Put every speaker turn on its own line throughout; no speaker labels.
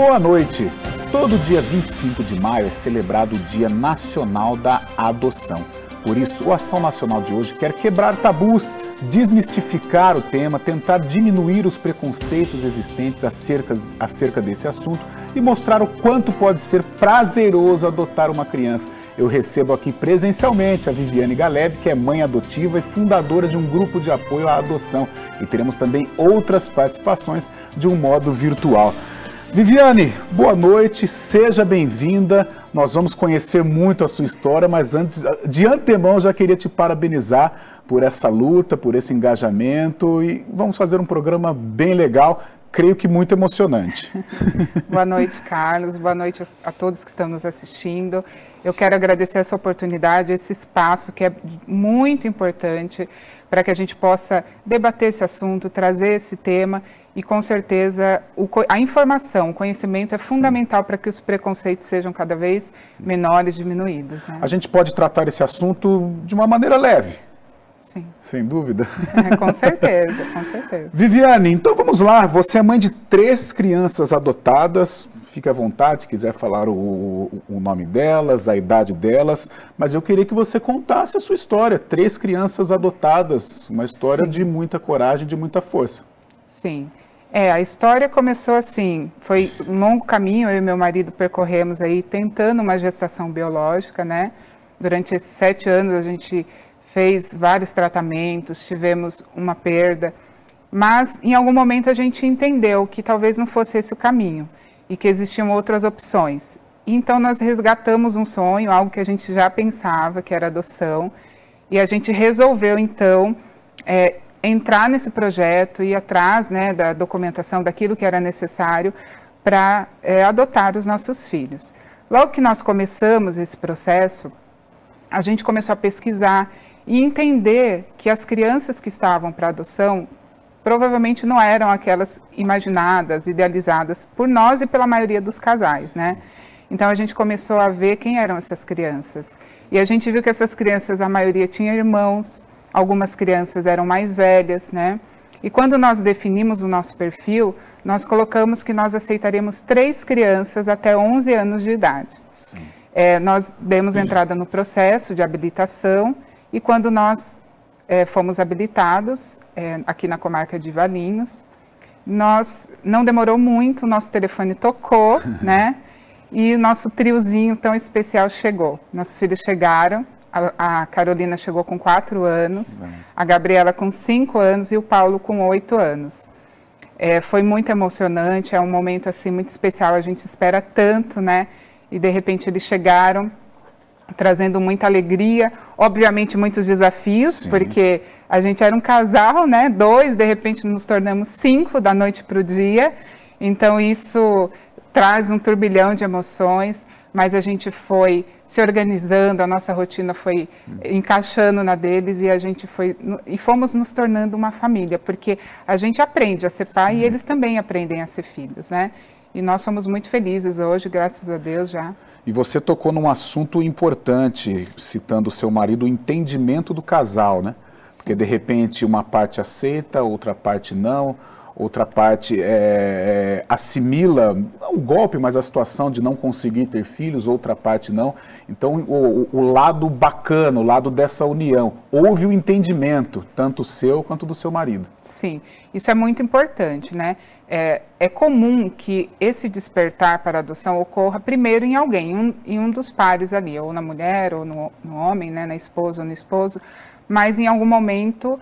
Boa noite! Todo dia 25 de maio é celebrado o Dia Nacional da Adoção. Por isso, o Ação Nacional de hoje quer quebrar tabus, desmistificar o tema, tentar diminuir os preconceitos existentes acerca desse assunto e mostrar o quanto pode ser prazeroso adotar uma criança. Eu recebo aqui presencialmente a Viviane Galeb, que é mãe adotiva e fundadora de um grupo de apoio à adoção. E teremos também outras participações de um modo virtual. Viviane, boa noite, seja bem-vinda. Nós vamos conhecer muito a sua história, mas antes, de antemão, já queria te parabenizar por essa luta, por esse engajamento e vamos fazer um programa bem legal, creio que muito emocionante.
Boa noite, Carlos, boa noite a todos que estão nos assistindo. Eu quero agradecer essa oportunidade, esse espaço que é muito importante para que a gente possa debater esse assunto, trazer esse tema. E com certeza a informação, o conhecimento é fundamental para que os preconceitos sejam cada vez menores, diminuídos. Né?
A gente pode tratar esse assunto de uma maneira leve.
Sim.
Sem dúvida.
Com certeza, com certeza.
Viviane, então vamos lá. Você é mãe de 3 crianças adotadas. Fique à vontade se quiser falar o nome delas, a idade delas. Mas eu queria que você contasse a sua história. 3 crianças adotadas. Uma história de muita coragem, de muita força.
Sim. A história começou assim, foi um longo caminho, eu e meu marido percorremos aí tentando uma gestação biológica, né? Durante esses 7 anos a gente fez vários tratamentos, tivemos uma perda, mas em algum momento a gente entendeu que talvez não fosse esse o caminho e que existiam outras opções. Então nós resgatamos um sonho, algo que a gente já pensava, que era adoção, e a gente resolveu então entrar nesse projeto, ir atrás, né, da documentação, daquilo que era necessário para adotar os nossos filhos. Logo que nós começamos esse processo, a gente começou a pesquisar e entender que as crianças que estavam para adoção provavelmente não eram aquelas imaginadas, idealizadas por nós e pela maioria dos casais, né? Então a gente começou a ver quem eram essas crianças. E a gente viu que essas crianças, a maioria tinha irmãos, algumas crianças eram mais velhas, né? E quando nós definimos o nosso perfil, nós colocamos que nós aceitaríamos 3 crianças até 11 anos de idade. Nós demos entrada no processo de habilitação e quando nós fomos habilitados, aqui na comarca de Valinhos, não demorou muito, o nosso telefone tocou, né? E o nosso triozinho tão especial chegou. Nossos filhos chegaram. A Carolina chegou com 4 anos, a Gabriela com 5 anos e o Paulo com 8 anos. Foi muito emocionante, é um momento assim muito especial, a gente espera tanto, né? E de repente eles chegaram trazendo muita alegria, obviamente muitos desafios, Sim. Porque a gente era um casal, né? 2, de repente nos tornamos 5 da noite para o dia, então isso traz um turbilhão de emoções, mas a gente foi se organizando, a nossa rotina foi encaixando na deles e a gente fomos nos tornando uma família, porque a gente aprende a ser pai Sim. E eles também aprendem a ser filhos, né? E nós somos muito felizes hoje, graças a Deus já.
E você tocou num assunto importante, citando o seu marido, o entendimento do casal, né? Porque de repente uma parte aceita, outra parte não. Outra parte assimila o golpe, mas a situação de não conseguir ter filhos, outra parte não. Então, o lado bacana, o lado dessa união, houve o entendimento, tanto seu quanto do seu marido.
Sim, isso é muito importante, né? É comum que esse despertar para a adoção ocorra primeiro em alguém, em um dos pares ali, ou na mulher, ou no homem, né? Na esposa ou no esposo, mas em algum momento...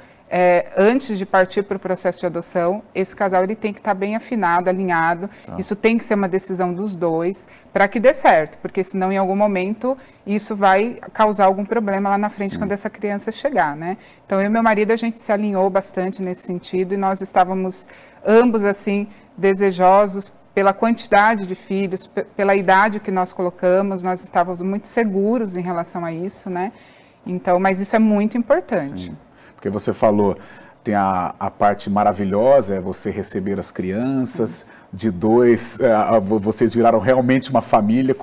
antes de partir para o processo de adoção, esse casal ele tem que estar bem afinado, alinhado, Isso tem que ser uma decisão dos dois para que dê certo, porque senão em algum momento isso vai causar algum problema lá na frente Sim. Quando essa criança chegar, né? Então eu e meu marido a gente se alinhou bastante nesse sentido e nós estávamos ambos assim desejosos pela quantidade de filhos, pela idade que nós colocamos, nós estávamos muito seguros em relação a isso, né? Então, mas isso é muito importante.
Sim. Porque você falou, tem a parte maravilhosa, é você receber as crianças, de 2, vocês viraram realmente uma família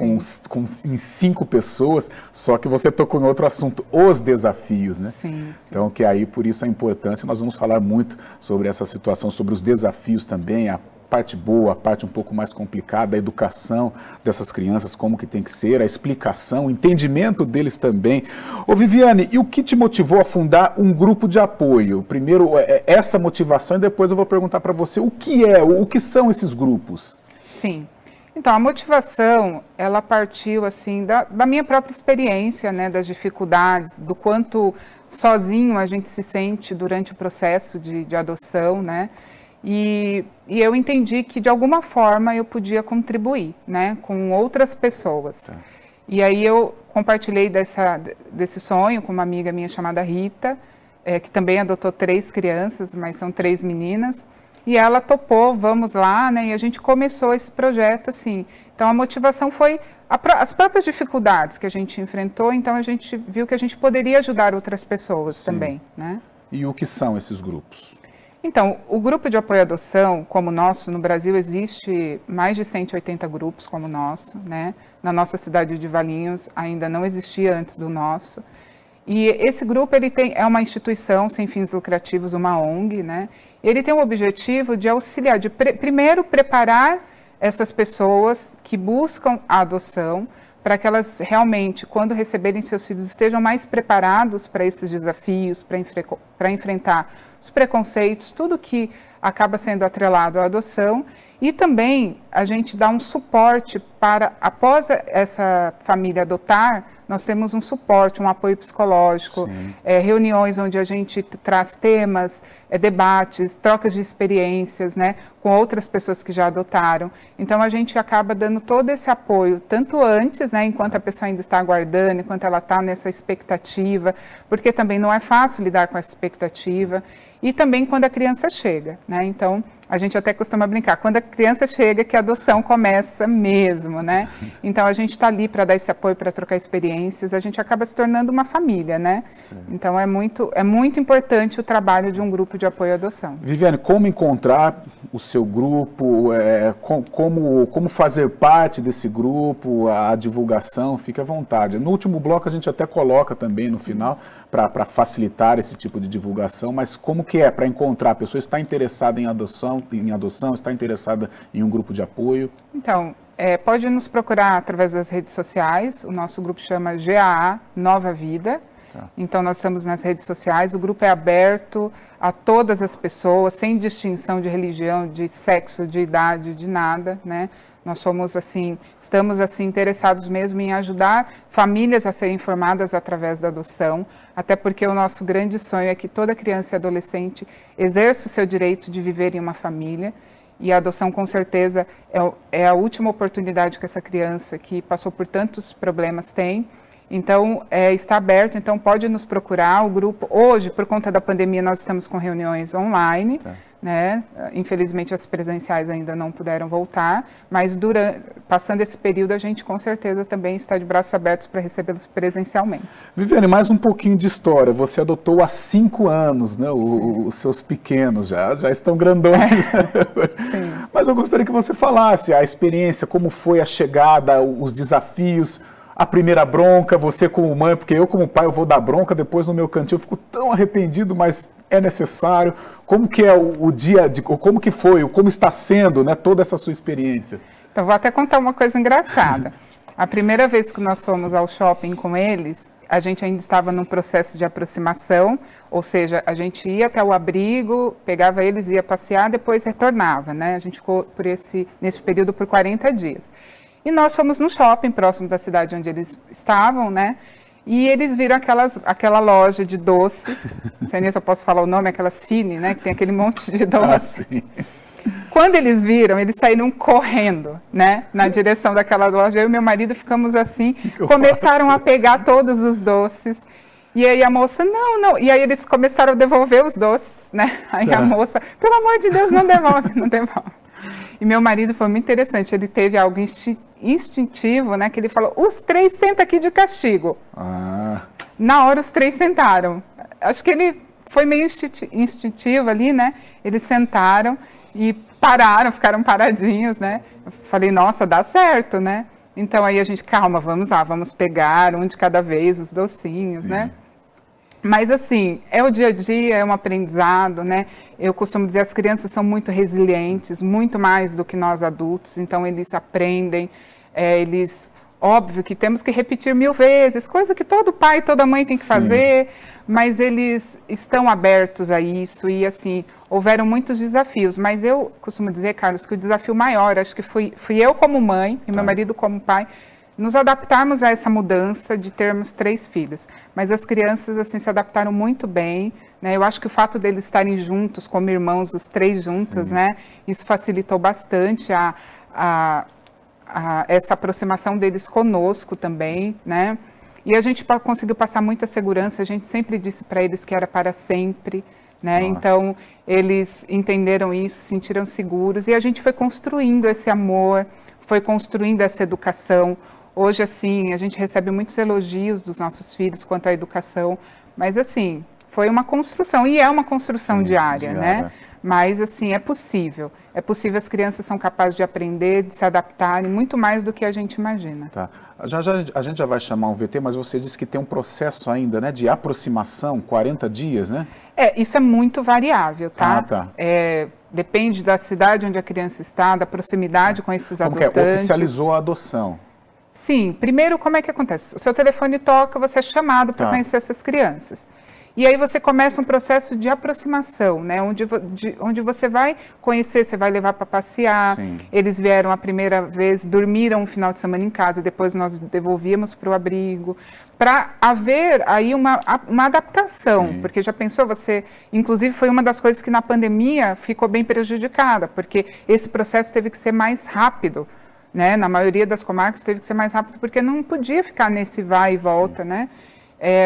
em 5 pessoas, só que você tocou em outro assunto, os desafios, né?
Sim.
Então, que aí, por isso a importância, nós vamos falar muito sobre essa situação, sobre os desafios também, parte boa, a parte um pouco mais complicada, a educação dessas crianças, como que tem que ser, a explicação, o entendimento deles também. Ô Viviane, e o que te motivou a fundar um grupo de apoio? Primeiro, essa motivação, e depois eu vou perguntar para você o que são esses grupos?
Sim. Então, a motivação, ela partiu, assim, da minha própria experiência, né, das dificuldades, do quanto sozinho a gente se sente durante o processo de adoção, né, e eu entendi que, de alguma forma, eu podia contribuir, né, com outras pessoas. Tá. E aí eu compartilhei desse sonho com uma amiga minha chamada Rita, que também adotou 3 crianças, mas são 3 meninas, e ela topou, vamos lá, né? E a gente começou esse projeto assim. Então a motivação foi as próprias dificuldades que a gente enfrentou, então a gente viu que a gente poderia ajudar outras pessoas. Sim. Também, né?
E o que são esses grupos?
Então, o grupo de apoio à adoção, como o nosso, no Brasil existe mais de 180 grupos como o nosso, né? Na nossa cidade de Valinhos ainda não existia antes do nosso. E esse grupo é uma instituição sem fins lucrativos, uma ONG, né? Ele tem o objetivo de auxiliar, primeiro preparar essas pessoas que buscam a adoção, para que elas realmente, quando receberem seus filhos, estejam mais preparados para esses desafios, para enfrentar os preconceitos, tudo que acaba sendo atrelado à adoção. E também a gente dá um suporte para, após essa família adotar, nós temos um suporte, um apoio psicológico, reuniões onde a gente traz temas, debates, trocas de experiências, né, com outras pessoas que já adotaram. Então a gente acaba dando todo esse apoio, tanto antes, né, enquanto a pessoa ainda está aguardando, enquanto ela está nessa expectativa, porque também não é fácil lidar com essa expectativa, e também quando a criança chega, né, então a gente até costuma brincar, quando a criança chega que a adoção começa mesmo, né? Então a gente está ali para dar esse apoio, para trocar experiências, a gente acaba se tornando uma família, né? Sim. Então é muito importante o trabalho de um grupo de apoio à adoção.
Viviane, como encontrar o seu grupo, como fazer parte desse grupo, a divulgação, fique à vontade. No último bloco a gente até coloca também no final, para facilitar esse tipo de divulgação, mas como que é para encontrar? A pessoa está interessada em adoção, está interessada em um grupo de apoio?
Então, pode nos procurar através das redes sociais, o nosso grupo chama GAA Nova Vida, então nós estamos nas redes sociais, o grupo é aberto a todas as pessoas, sem distinção de religião, de sexo, de idade, de nada, né? Nós estamos interessados mesmo em ajudar famílias a serem formadas através da adoção, até porque o nosso grande sonho é que toda criança e adolescente exerça o seu direito de viver em uma família, e a adoção com certeza é a última oportunidade que essa criança que passou por tantos problemas tem. Então, está aberto, então pode nos procurar, o grupo, hoje, por conta da pandemia, nós estamos com reuniões online, né? Infelizmente as presenciais ainda não puderam voltar, mas passando esse período a gente com certeza também está de braços abertos para recebê-los presencialmente.
Viviane, mais um pouquinho de história, você adotou há 5 anos, né? Os seus pequenos já estão grandões, Sim. Mas eu gostaria que você falasse a experiência, como foi a chegada, os desafios, a primeira bronca, você como mãe, porque eu como pai eu vou dar bronca, depois no meu cantinho eu fico tão arrependido, mas é necessário. Como que é o dia, como que foi, como está sendo, né, toda essa sua experiência?
Então vou até contar uma coisa engraçada. A primeira vez que nós fomos ao shopping com eles, a gente ainda estava num processo de aproximação, ou seja, a gente ia até o abrigo, pegava eles, ia passear, depois retornava, né? A gente ficou nesse período por 40 dias. E nós fomos no shopping próximo da cidade onde eles estavam, né? E eles viram aquela loja de doces, não sei nem se eu posso falar o nome, aquelas Fini, né? Que tem aquele monte de doces. Quando eles viram, eles saíram correndo, né? Na direção daquela loja. Eu e meu marido ficamos assim, começaram a pegar todos os doces. E aí a moça, não. E aí eles começaram a devolver os doces, né? Aí a moça, pelo amor de Deus, não devolve, não devolve. E meu marido foi muito interessante, ele teve algo instintivo, né, que ele falou, os 3 sentam aqui de castigo. Na hora os 3 sentaram. Acho que ele foi meio instintivo ali, né, eles sentaram e pararam, ficaram paradinhos, né. Eu falei, nossa, dá certo, né. Então aí a gente, calma, vamos lá, vamos pegar um de cada vez os docinhos, né. Mas, assim, é o dia a dia, é um aprendizado, né? Eu costumo dizer, as crianças são muito resilientes, muito mais do que nós adultos, então eles aprendem, óbvio que temos que repetir 1000 vezes, coisa que todo pai e toda mãe tem que fazer, mas eles estão abertos a isso e, assim, houveram muitos desafios. Mas eu costumo dizer, Carlos, que o desafio maior, acho que fui eu como mãe e meu marido como pai, nos adaptarmos a essa mudança de termos 3 filhos. Mas as crianças, assim, se adaptaram muito bem, né? Eu acho que o fato deles estarem juntos, como irmãos, os 3 juntos, né? Isso facilitou bastante essa aproximação deles conosco também, né? E a gente conseguiu passar muita segurança, a gente sempre disse para eles que era para sempre, né? Então, eles entenderam isso, se sentiram seguros, e a gente foi construindo esse amor, foi construindo essa educação. Hoje, assim, a gente recebe muitos elogios dos nossos filhos quanto à educação, mas, assim, foi uma construção, e é uma construção diária, né? Mas, assim, é possível. É possível, as crianças são capazes de aprender, de se adaptarem, muito mais do que a gente imagina.
Tá. A gente já vai chamar um VT, mas você disse que tem um processo ainda, né, de aproximação, 40 dias, né?
Isso é muito variável, tá?
Tá.
Depende da cidade onde a criança está, da proximidade com esses adotantes.
Como que é? Oficializou a adoção.
Sim. Primeiro, como é que acontece? O seu telefone toca, você é chamado para conhecer essas crianças. E aí você começa um processo de aproximação, né? Onde você vai conhecer, você vai levar para passear. Eles vieram a primeira vez, dormiram um final de semana em casa, depois nós devolvíamos para o abrigo, para haver aí uma adaptação, porque já pensou você, inclusive foi uma das coisas que na pandemia ficou bem prejudicada, porque esse processo teve que ser mais rápido, né? Na maioria das comarcas teve que ser mais rápido, porque não podia ficar nesse vai e volta, né?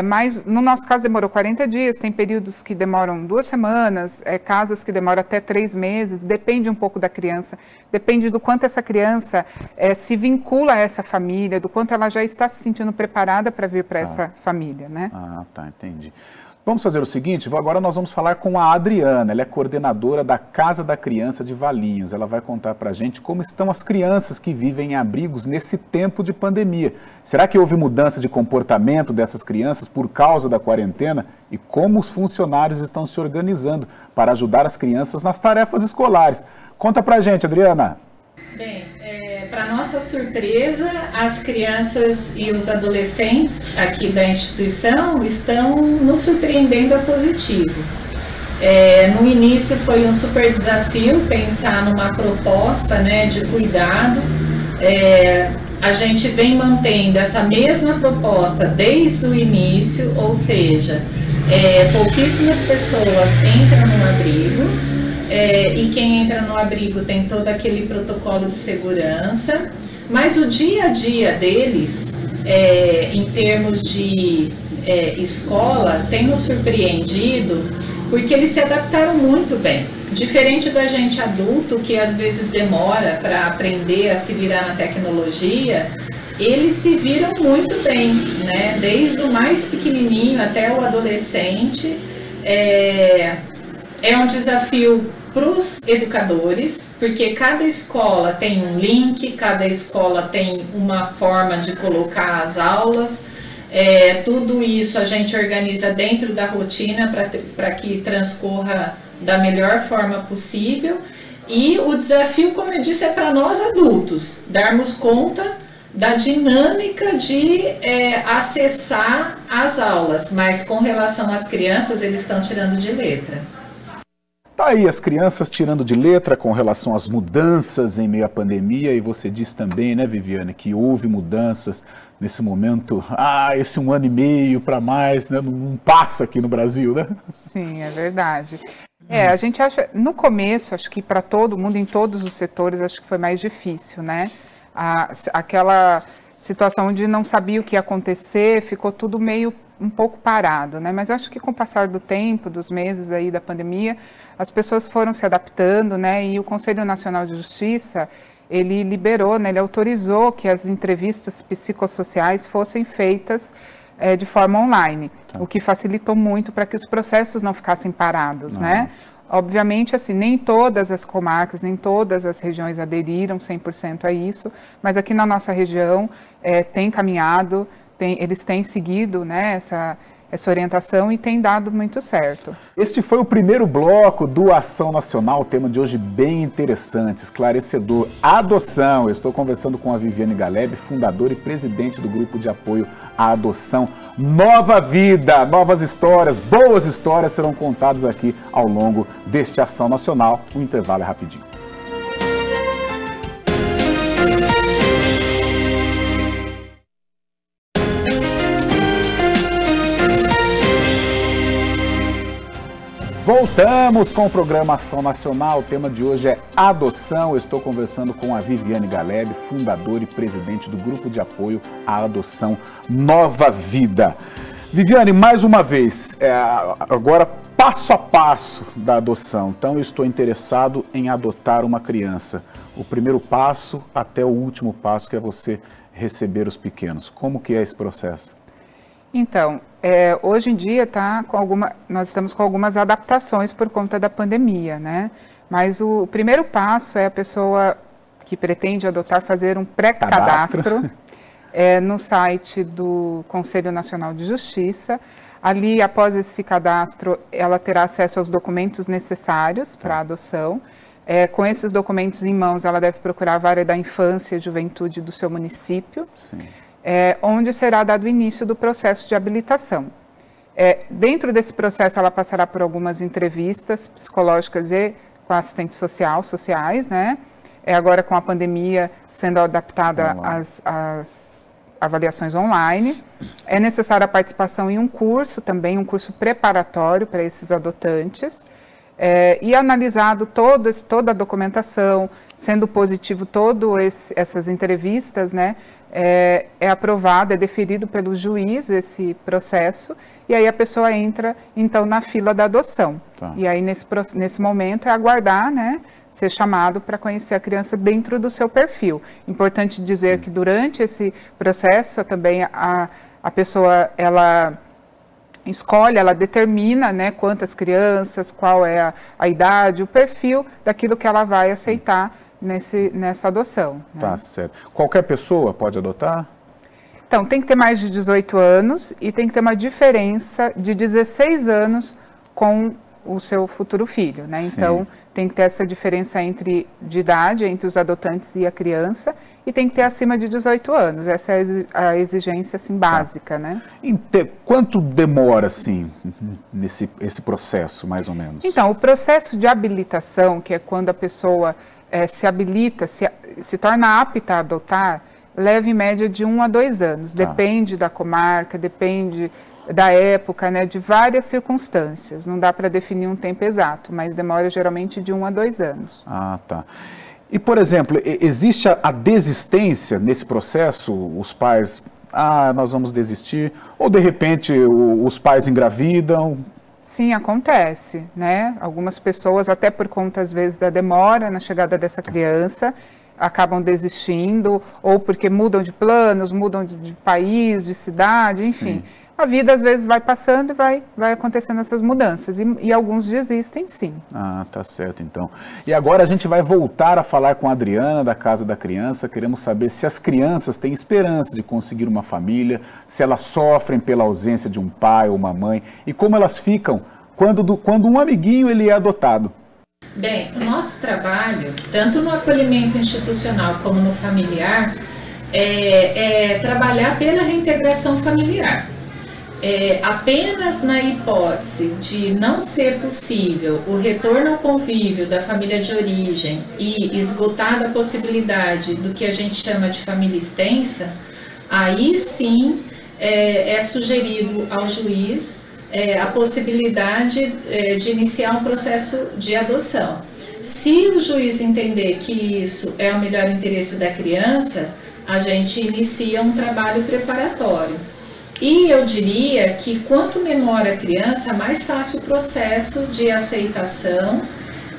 Mas no nosso caso demorou 40 dias, tem períodos que demoram 2 semanas, casos que demoram até 3 meses, depende um pouco da criança, depende do quanto essa criança se vincula a essa família, do quanto ela já está se sentindo preparada para vir para essa família, né?
Tá, entendi. Vamos fazer o seguinte, agora nós vamos falar com a Adriana, ela é coordenadora da Casa da Criança de Valinhos. Ela vai contar para a gente como estão as crianças que vivem em abrigos nesse tempo de pandemia. Será que houve mudança de comportamento dessas crianças por causa da quarentena? E como os funcionários estão se organizando para ajudar as crianças nas tarefas escolares? Conta para a gente, Adriana.
Bem, para nossa surpresa, as crianças e os adolescentes aqui da instituição estão nos surpreendendo a positivo. No início foi um super desafio pensar numa proposta, né, de cuidado. A gente vem mantendo essa mesma proposta desde o início, ou seja, pouquíssimas pessoas entram no abrigo. E quem entra no abrigo tem todo aquele protocolo de segurança, mas o dia a dia deles, em termos de escola, tem nos surpreendido, porque eles se adaptaram muito bem. Diferente da gente adulto, que às vezes demora para aprender a se virar na tecnologia, eles se viram muito bem, né? Desde o mais pequenininho até o adolescente. É um desafio para os educadores, porque cada escola tem um link, cada escola tem uma forma de colocar as aulas, tudo isso a gente organiza dentro da rotina para que transcorra da melhor forma possível. E o desafio, como eu disse, é para nós adultos, darmos conta da dinâmica de acessar as aulas, mas com relação às crianças, eles estão tirando de letra.
Tá aí as crianças tirando de letra com relação às mudanças em meio à pandemia, e você disse também, né, Viviane, que houve mudanças nesse momento, esse 1 ano e meio para mais, né, não passa aqui no Brasil, né?
Sim, é verdade. A gente acha, no começo, acho que para todo mundo, em todos os setores, acho que foi mais difícil, né? Aquela situação onde não sabia o que ia acontecer, ficou tudo meio um pouco parado, né? Mas eu acho que com o passar do tempo, dos meses aí da pandemia, as pessoas foram se adaptando, né? E o Conselho Nacional de Justiça, ele liberou, né? Ele autorizou que as entrevistas psicossociais fossem feitas de forma online, o que facilitou muito para que os processos não ficassem parados, né? Obviamente, assim, nem todas as comarcas, nem todas as regiões aderiram 100% a isso, mas aqui na nossa região tem caminhado, eles têm seguido, né, essa orientação e tem dado muito certo.
Este foi o primeiro bloco do Ação Nacional, o tema de hoje bem interessante, esclarecedor, adoção. Eu estou conversando com a Viviane Galeb, fundadora e presidente do grupo de apoio à adoção Nova Vida. Novas histórias, boas histórias serão contadas aqui ao longo deste Ação Nacional. O intervalo é rapidinho. Voltamos com o programa Ação Nacional. O tema de hoje é adoção. Eu estou conversando com a Viviane Galeb, fundadora e presidente do grupo de apoio à adoção Nova Vida. Viviane, mais uma vez, agora passo a passo da adoção. Então, eu estou interessado em adotar uma criança. O primeiro passo até o último passo, que é você receber os pequenos. Como que é esse processo?
Então, hoje em dia nós estamos com algumas adaptações por conta da pandemia, né? Mas o primeiro passo é a pessoa que pretende adotar fazer um pré-cadastro no site do Conselho Nacional de Justiça. Ali, após esse cadastro, ela terá acesso aos documentos necessários para a adoção. Com esses documentos em mãos, ela deve procurar a vara da infância e juventude do seu município. Sim. Onde será dado início do processo de habilitação. Dentro desse processo, ela passará por algumas entrevistas psicológicas e com assistentes sociais, né? Agora, com a pandemia, sendo adaptada às avaliações online. É necessária a participação em um curso também, um curso preparatório para esses adotantes. E analisado toda a documentação, sendo positivo todas essas entrevistas, né? É aprovado, é deferido pelo juiz esse processo, e aí a pessoa entra, então, na fila da adoção. Tá. E aí, nesse momento, é aguardar, né, ser chamado para conhecer a criança dentro do seu perfil. Importante dizer Sim. que durante esse processo, também a pessoa, ela escolhe, ela determina, né, quantas crianças, qual é a idade, o perfil daquilo que ela vai aceitar nessa adoção.
Tá, certo. Qualquer pessoa pode adotar?
Então, tem que ter mais de 18 anos e tem que ter uma diferença de 16 anos com o seu futuro filho, né? Sim. Então, tem que ter essa diferença de idade entre os adotantes e a criança e tem que ter acima de 18 anos. Essa é a exigência, assim, básica, né?
Quanto demora, assim, esse processo, mais ou menos?
Então, o processo de habilitação, que é quando a pessoa se habilita, se torna apta a adotar, leva em média de 1 a 2 anos. Depende da comarca, depende da época, né, de várias circunstâncias. Não dá para definir um tempo exato, mas demora geralmente de 1 a 2 anos.
Ah, tá. E, por exemplo, existe a desistência nesse processo? Os pais, nós vamos desistir? Ou, de repente, os pais engravidam?
Sim, acontece, né? Algumas pessoas, até por conta, às vezes, da demora na chegada dessa criança, acabam desistindo, ou porque mudam de planos, mudam de país, de cidade, enfim. Sim. A vida, às vezes, vai passando e vai acontecendo essas mudanças, e alguns desistem, sim. Ah,
tá certo, então. E agora a gente vai voltar a falar com a Adriana, da Casa da Criança. Queremos saber se as crianças têm esperança de conseguir uma família, se elas sofrem pela ausência de um pai ou uma mãe, e como elas ficam quando um amiguinho ele é adotado.
Bem, o nosso trabalho, tanto no acolhimento institucional como no familiar, é trabalhar pela reintegração familiar. Apenas na hipótese de não ser possível o retorno ao convívio da família de origem e esgotada a possibilidade do que a gente chama de família extensa, aí sim é sugerido ao juiz a possibilidade de iniciar um processo de adoção. Se o juiz entender que isso é o melhor interesse da criança, a gente inicia um trabalho preparatório. E eu diria que quanto menor a criança, mais fácil o processo de aceitação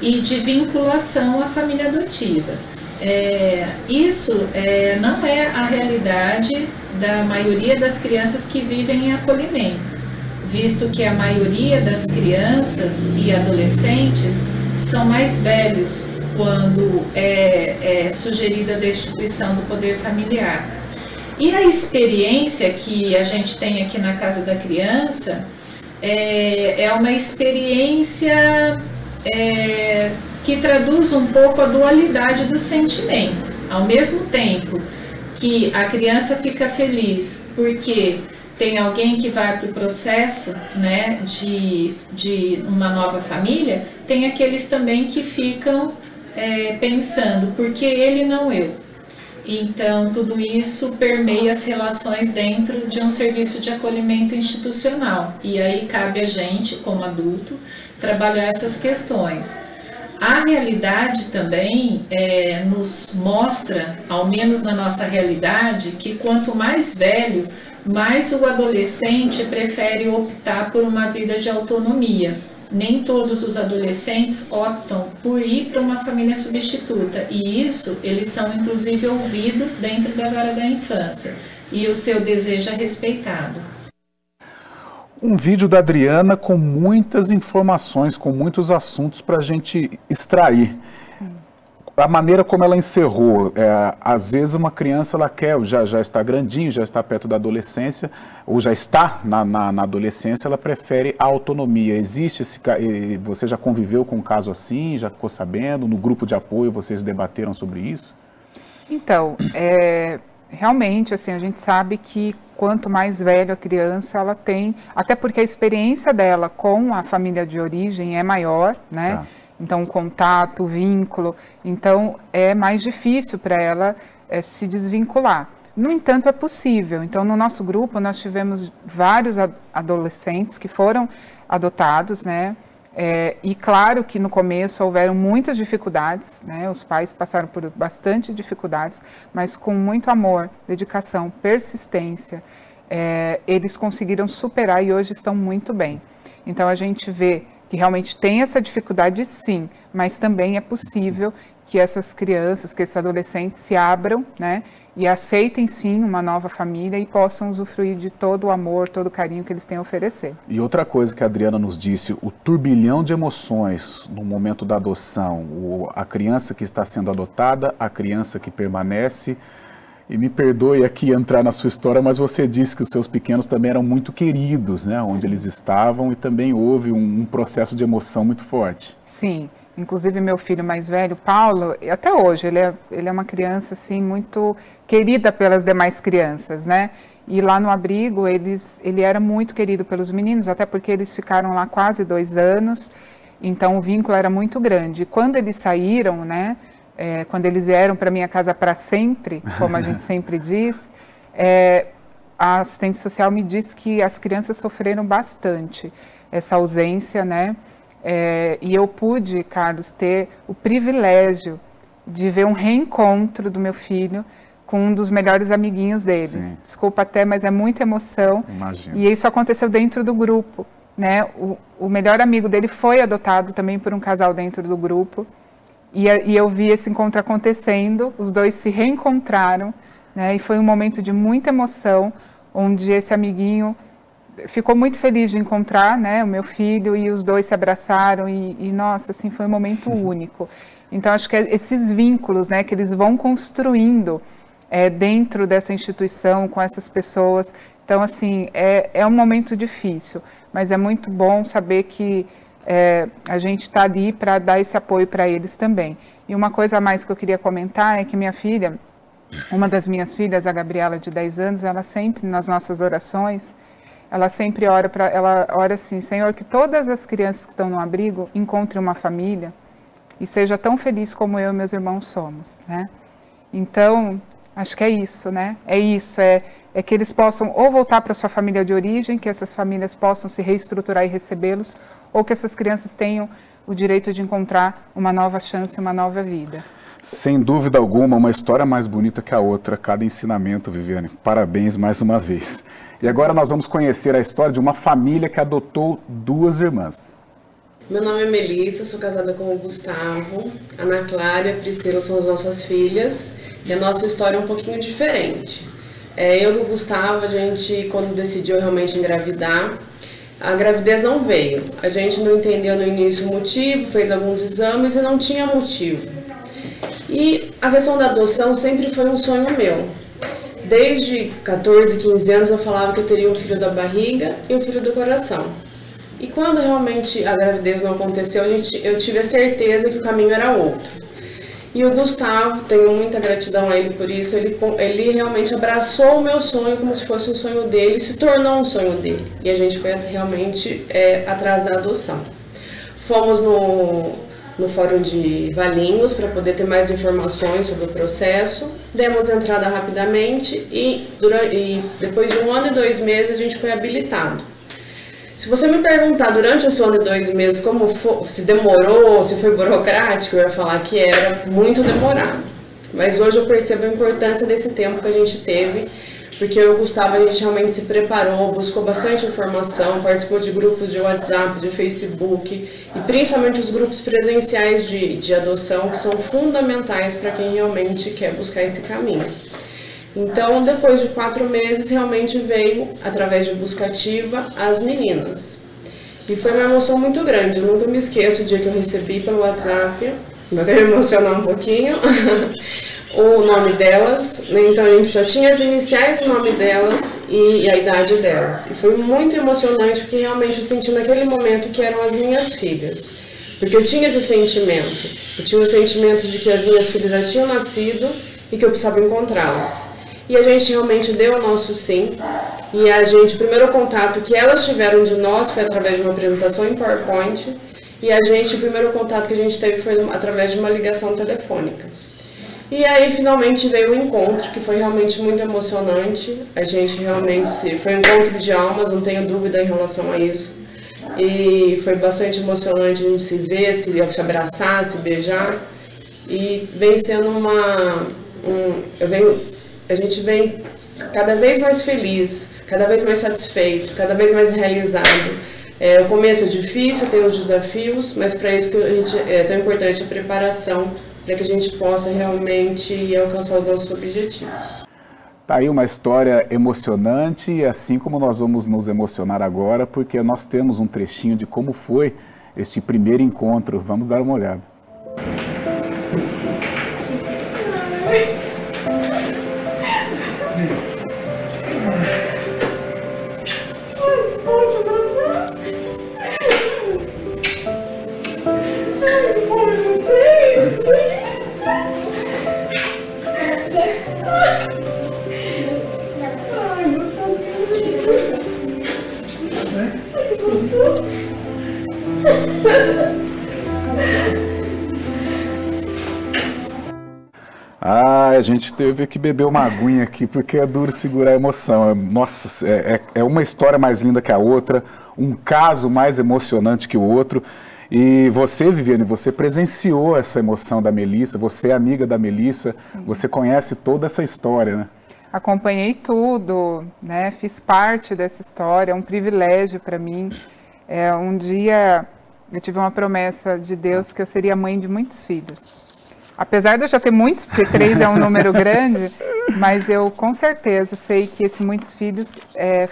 e de vinculação à família adotiva. Isso não é a realidade da maioria das crianças que vivem em acolhimento, visto que a maioria das crianças e adolescentes são mais velhos quando é sugerida a destituição do poder familiar. E a experiência que a gente tem aqui na Casa da Criança é uma experiência que traduz um pouco a dualidade do sentimento. Ao mesmo tempo que a criança fica feliz porque tem alguém que vai para o processo, né, de uma nova família, tem aqueles também que ficam pensando, por que ele não eu? Então, tudo isso permeia as relações dentro de um serviço de acolhimento institucional. E aí cabe a gente, como adulto, trabalhar essas questões. A realidade também nos mostra, ao menos na nossa realidade, que quanto mais velho, mais o adolescente prefere optar por uma vida de autonomia. Nem todos os adolescentes optam por ir para uma família substituta, e isso eles são inclusive ouvidos dentro da vara da infância, e o seu desejo é respeitado.
Um vídeo da Adriana com muitas informações, com muitos assuntos para a gente extrair. A maneira como ela encerrou, às vezes uma criança ela quer, já está grandinho, já está perto da adolescência, ou já está na adolescência, ela prefere a autonomia. Existe você já conviveu com um caso assim, já ficou sabendo? No grupo de apoio vocês debateram sobre isso?
Então, realmente, assim, a gente sabe que quanto mais velho a criança ela tem, até porque a experiência dela com a família de origem é maior, né? Tá. Então, o contato, o vínculo, então é mais difícil para ela se desvincular. No entanto, é possível. Então, no nosso grupo, nós tivemos vários adolescentes que foram adotados, né? E claro que no começo houveram muitas dificuldades, né? Os pais passaram por bastante dificuldades, mas com muito amor, dedicação, persistência, eles conseguiram superar e hoje estão muito bem. Então, a gente vê que realmente tem essa dificuldade, sim, mas também é possível que essas crianças, que esses adolescentes se abram, né, e aceitem, sim, uma nova família e possam usufruir de todo o amor, todo o carinho que eles têm a oferecer.
E outra coisa que a Adriana nos disse, o turbilhão de emoções no momento da adoção, a criança que está sendo adotada, a criança que permanece. E me perdoe aqui entrar na sua história, mas você disse que os seus pequenos também eram muito queridos, né? Onde eles estavam, e também houve um processo de emoção muito forte.
Sim, inclusive meu filho mais velho, Paulo, até hoje, ele é uma criança assim, muito querida pelas demais crianças, né? E lá no abrigo, ele era muito querido pelos meninos, até porque eles ficaram lá quase 2 anos, então o vínculo era muito grande. E quando eles saíram, né? Quando eles vieram para minha casa para sempre, como a gente sempre diz, a assistente social me disse que as crianças sofreram bastante essa ausência, né? E eu pude, Carlos, ter o privilégio de ver um reencontro do meu filho com um dos melhores amiguinhos deles. Sim. Desculpa até, mas é muita emoção.
Imagino.
E isso aconteceu dentro do grupo, né? O melhor amigo dele foi adotado também por um casal dentro do grupo. E eu vi esse encontro acontecendo, os dois se reencontraram, né? E foi um momento de muita emoção, onde esse amiguinho ficou muito feliz de encontrar, né, o meu filho, e os dois se abraçaram e nossa, assim, foi um momento único. Então, acho que esses vínculos, né, que eles vão construindo dentro dessa instituição, com essas pessoas. Então, assim, é um momento difícil, mas é muito bom saber que a gente está ali para dar esse apoio para eles também. E uma coisa a mais que eu queria comentar é que minha filha, uma das minhas filhas, a Gabriela, de 10 anos, ela sempre, nas nossas orações, ela sempre ela ora assim: Senhor, que todas as crianças que estão no abrigo encontrem uma família e seja tão feliz como eu e meus irmãos somos, né? Então, acho que é isso, né? É isso, é que eles possam ou voltar para sua família de origem, que essas famílias possam se reestruturar e recebê-los, ou que essas crianças tenham o direito de encontrar uma nova chance, uma nova vida.
Sem dúvida alguma, uma história mais bonita que a outra, cada ensinamento, Viviane. Parabéns mais uma vez. E agora nós vamos conhecer a história de uma família que adotou 2 irmãs.
Meu nome é Melissa, sou casada com o Gustavo. Ana Clara e a Priscila são as nossas filhas. E a nossa história é um pouquinho diferente. Eu e o Gustavo, a gente, quando decidiu realmente engravidar, a gravidez não veio. A gente não entendeu no início o motivo, fez alguns exames e não tinha motivo. E a questão da adoção sempre foi um sonho meu. desde 14, 15 anos eu falava que eu teria um filho da barriga e um filho do coração. E quando realmente a gravidez não aconteceu, eu tive a certeza que o caminho era outro. E o Gustavo, tenho muita gratidão a ele por isso, ele realmente abraçou o meu sonho como se fosse um sonho dele, se tornou um sonho dele. E a gente foi realmente atrás da adoção. Fomos no Fórum de Valinhos para poder ter mais informações sobre o processo, demos entrada rapidamente e depois de 1 ano e 2 meses a gente foi habilitado. Se você me perguntar durante esse 1 ano e 2 meses como foi, se demorou, se foi burocrático, eu ia falar que era muito demorado. Mas hoje eu percebo a importância desse tempo que a gente teve, porque eu e o Gustavo, a gente realmente se preparou, buscou bastante informação, participou de grupos de WhatsApp, de Facebook, e principalmente os grupos presenciais de adoção, que são fundamentais para quem realmente quer buscar esse caminho. Então, depois de 4 meses, realmente veio, através de busca ativa, as meninas. E foi uma emoção muito grande, eu nunca me esqueço o dia que eu recebi pelo WhatsApp, vou até me emocionar um pouquinho, o nome delas, então a gente só tinha as iniciais do nome delas e a idade delas. E foi muito emocionante, porque realmente eu senti naquele momento que eram as minhas filhas. Porque eu tinha esse sentimento, eu tinha o sentimento de que as minhas filhas já tinham nascido e que eu precisava encontrá-las. E a gente realmente deu o nosso sim, e o primeiro contato que elas tiveram de nós foi através de uma apresentação em PowerPoint, e o primeiro contato que a gente teve foi através de uma ligação telefônica. E aí finalmente veio o encontro, que foi realmente muito emocionante, a gente realmente, foi um encontro de almas, não tenho dúvida em relação a isso, e foi bastante emocionante a gente se ver, se abraçar, se beijar, e vem sendo a gente vem cada vez mais feliz, cada vez mais satisfeito, cada vez mais realizado. O começo é difícil, tem os desafios, mas para isso que é tão importante a preparação, para que a gente possa realmente alcançar os nossos objetivos.
Tá aí uma história emocionante, assim como nós vamos nos emocionar agora, porque nós temos um trechinho de como foi este primeiro encontro. Vamos dar uma olhada. A gente teve que beber uma aguinha aqui, porque é duro segurar a emoção. Nossa, é uma história mais linda que a outra, um caso mais emocionante que o outro. E você, Viviane, você presenciou essa emoção da Melissa, você é amiga da Melissa, sim, você conhece toda essa história, né?
Acompanhei tudo, né? Fiz parte dessa história, é um privilégio para mim. Um dia eu tive uma promessa de Deus que eu seria mãe de muitos filhos. Apesar de eu já ter muitos, porque 3 é um número grande, mas eu com certeza sei que esse muitos filhos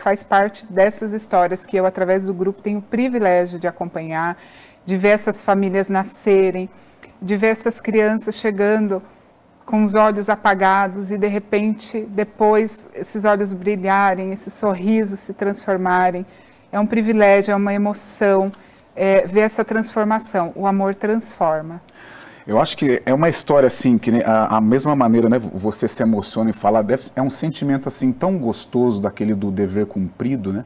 faz parte dessas histórias que eu, através do grupo, tenho o privilégio de acompanhar, de ver essas famílias nascerem, de ver essas crianças chegando com os olhos apagados e, de repente, depois, esses olhos brilharem, esses sorrisos se transformarem. É um privilégio, é uma emoção ver essa transformação. O amor transforma.
Eu acho que é uma história assim, que a mesma maneira, né, você se emociona e fala, é um sentimento assim tão gostoso daquele do dever cumprido, né?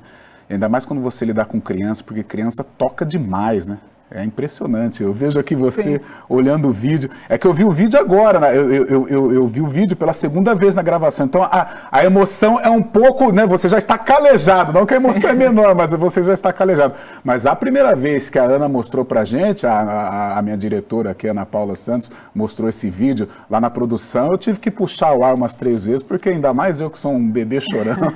Ainda mais quando você lidar com criança, porque criança toca demais, né? É impressionante. Eu vejo aqui você, sim, olhando o vídeo. É que eu vi o vídeo agora, né? Eu vi o vídeo pela segunda vez na gravação. Então a emoção é um pouco, né? Você já está calejado. Não que a emoção, sim, é menor, mas você já está calejado. Mas a primeira vez que a Ana mostrou pra gente, a minha diretora aqui, Ana Paula Santos, mostrou esse vídeo lá na produção, eu tive que puxar o ar umas 3 vezes, porque ainda mais eu que sou um bebê chorão.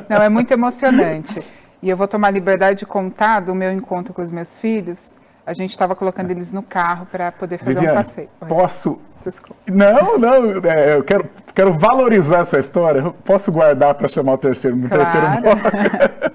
Não, é muito emocionante. E eu vou tomar liberdade de contar do meu encontro com os meus filhos. A gente estava colocando eles no carro para poder fazer, Viviane, um passeio.
Posso? Desculpa. Não, eu quero valorizar essa história. Eu posso guardar para chamar o terceiro bloco?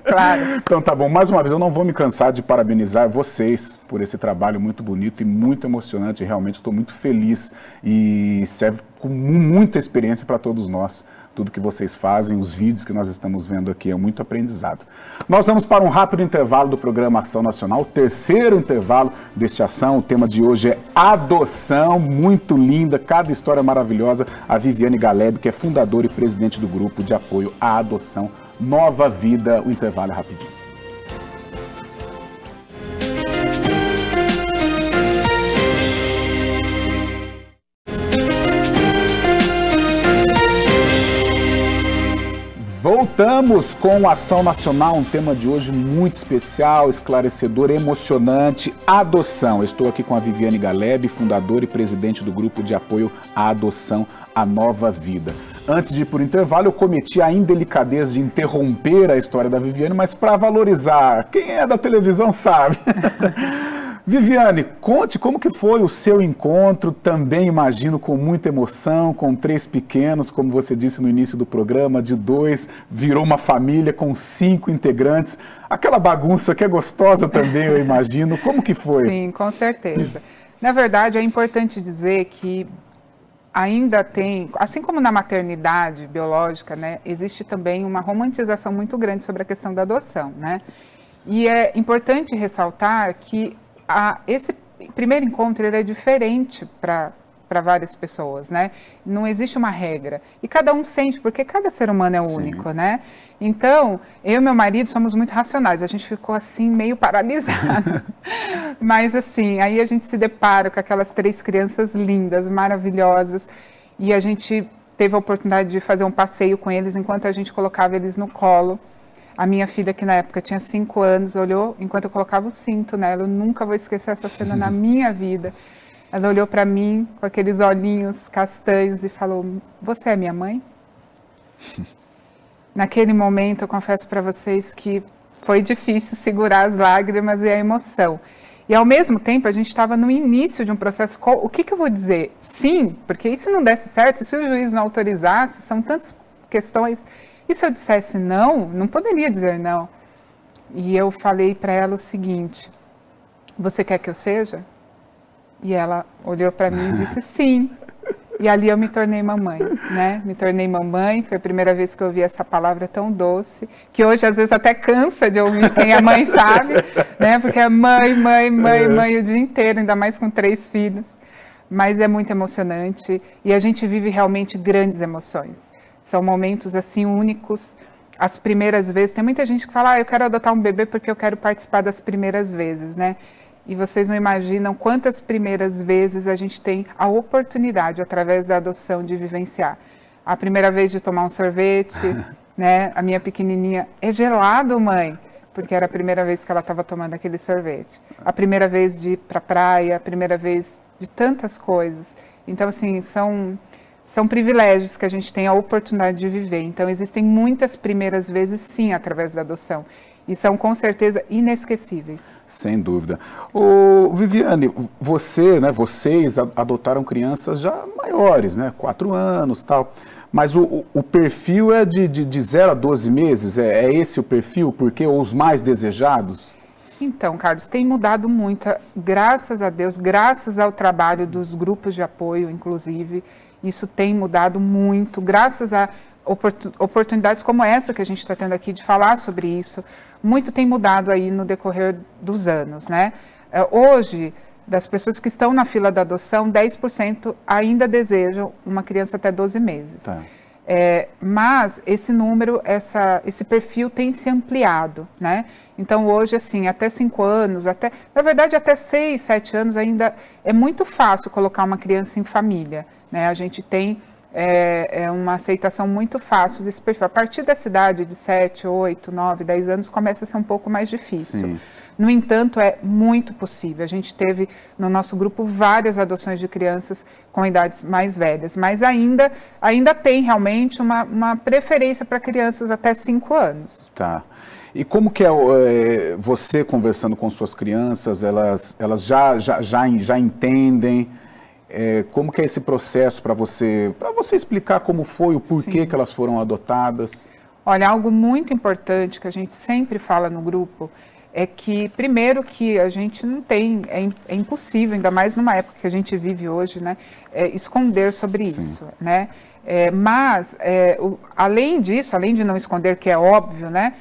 Claro.
Então tá bom. Mais uma vez, eu não vou me cansar de parabenizar vocês por esse trabalho muito bonito e muito emocionante. Realmente estou muito feliz e serve com muita experiência para todos nós. tudo que vocês fazem, os vídeos que nós estamos vendo aqui, é muito aprendizado. Nós vamos para um rápido intervalo do programa Ação Nacional, o terceiro intervalo deste Ação. O tema de hoje é adoção, muito linda, cada história maravilhosa. A Viviane Galeb, que é fundadora e presidente do grupo de apoio à adoção Nova Vida. O intervalo é rapidinho. Voltamos com a Ação Nacional, um tema de hoje muito especial, esclarecedor, emocionante, adoção. Eu estou aqui com a Viviane Galeb, fundadora e presidente do grupo de apoio à adoção A Nova Vida. Antes de ir para o intervalo, eu cometi a indelicadeza de interromper a história da Viviane, mas para valorizar, quem é da televisão sabe. Viviane, conte como que foi o seu encontro, também imagino com muita emoção, com 3 pequenos, como você disse no início do programa, de 2, virou uma família com 5 integrantes, aquela bagunça que é gostosa também, eu imagino, como que foi?
Sim, com certeza. Na verdade, é importante dizer que ainda tem, assim como na maternidade biológica, né, existe também uma romantização muito grande sobre a questão da adoção, né? E é importante ressaltar que esse primeiro encontro ele é diferente para várias pessoas, né? Não existe uma regra. E cada um sente, porque cada ser humano é único, né? Então, eu e meu marido somos muito racionais. A gente ficou assim, meio paralisado. Mas assim, aí a gente se depara com aquelas 3 crianças lindas, maravilhosas. E a gente teve a oportunidade de fazer um passeio com eles enquanto a gente colocava eles no colo. A minha filha, que na época tinha 5 anos, olhou enquanto eu colocava o cinto nela. Eu nunca vou esquecer essa cena na minha vida. Ela olhou para mim com aqueles olhinhos castanhos e falou: "Você é minha mãe?" Naquele momento, eu confesso para vocês que foi difícil segurar as lágrimas e a emoção. E ao mesmo tempo, a gente estava no início de um processo. O que eu vou dizer? Sim, porque e se não desse certo, se o juiz não autorizasse, são tantas questões. E se eu dissesse não, não poderia dizer não. E eu falei para ela o seguinte: "Você quer que eu seja?" E ela olhou para mim e disse sim. E ali eu me tornei mamãe, né? Me tornei mamãe, foi a primeira vez que eu ouvi essa palavra tão doce, que hoje às vezes até cansa de ouvir, quem é mãe sabe, né? Porque é mãe, mãe, mãe, mãe o dia inteiro, ainda mais com 3 filhos. Mas é muito emocionante e a gente vive realmente grandes emoções. São momentos assim únicos, as primeiras vezes. Tem muita gente que fala: eu quero adotar um bebê porque eu quero participar das primeiras vezes, né? E vocês não imaginam quantas primeiras vezes a gente tem a oportunidade, através da adoção, de vivenciar. A primeira vez de tomar um sorvete, né? A minha pequenininha: "É gelado, mãe", porque era a primeira vez que ela estava tomando aquele sorvete. A primeira vez de ir para a praia, a primeira vez de tantas coisas. Então, assim, são privilégios que a gente tem a oportunidade de viver. Então, existem muitas primeiras vezes, sim, através da adoção. E são, com certeza, inesquecíveis.
Sem dúvida. Viviane, vocês adotaram crianças já maiores, né? 4 anos e tal. Mas o perfil é de 0 a 12 meses? É esse o perfil? Porque os mais desejados?
Então, Carlos, tem mudado muito, graças a Deus, graças ao trabalho dos grupos de apoio, inclusive. Isso tem mudado muito, graças a oportunidades como essa que a gente está tendo aqui de falar sobre isso. Muito tem mudado aí no decorrer dos anos, né? Hoje, das pessoas que estão na fila da adoção, 10% ainda desejam uma criança até 12 meses. Tá. Mas esse número, esse perfil tem se ampliado, né? Então hoje, assim, até 5 anos, na verdade até 6, 7 anos ainda é muito fácil colocar uma criança em família, né? A gente tem uma aceitação muito fácil desse perfil. A partir dessa idade de 7, 8, 9, 10 anos começa a ser um pouco mais difícil. Sim. No entanto, é muito possível. A gente teve no nosso grupo várias adoções de crianças com idades mais velhas, mas ainda tem realmente uma preferência para crianças até 5 anos.
Tá. E como que você conversando com suas crianças, elas já entendem? Como que é esse processo para você explicar como foi, o porquê que elas foram adotadas?
Olha, algo muito importante que a gente sempre fala no grupo é que, primeiro, que a gente não tem, é impossível, ainda mais numa época que a gente vive hoje, né, esconder sobre isso, né? Além disso, além de não esconder, que é óbvio, né,